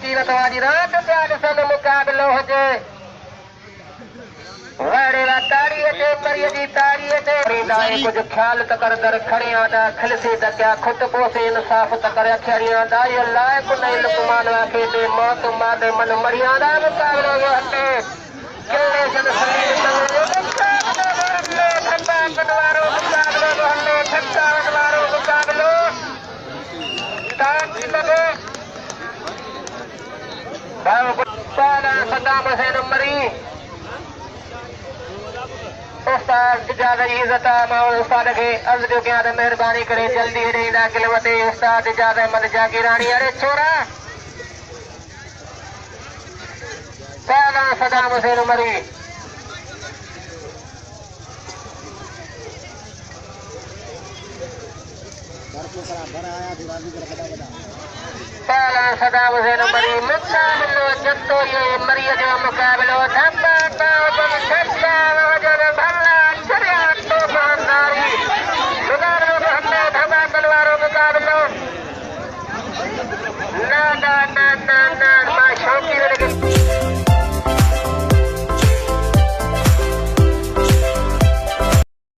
कीरत वाली रात प्यार सन मुकाबलो हुजे वाड़े वा ताड़ीअ ते मरीअ जी ताड़ीअ ते रींदा कुझु ख्याल त कर दर खणियां दा खिलसी त क्या खुद पोसे इंसाफ़ त करे अखियां दा ये लाइक़ नहीं लुकमान वाके दे मौत मादे मन मरियां दा मुकाबलो वो हटे केड़े सन सलीम मुकाबलो ठंडा बनवारो मुकाबलो वो हटे ठंडा बनवारो मुकाबलो ताक लगे बाबू पाला सदाम हुसैन मरी उस्ताद इजाज़त इज़्ज़त मां उस्ताद के अर्ज़ जो क्या था मेहरबानी करे जल्दी ॾींदा किलवते उस्ताद इजाज़त अहमद जागीरानी अरे छोरा पहला सदाम हुसैन उमरी पहला सदाम हुसैन उमरी मुकाबलो जत्तो ये मरिया जो मुकाबलो धम्मा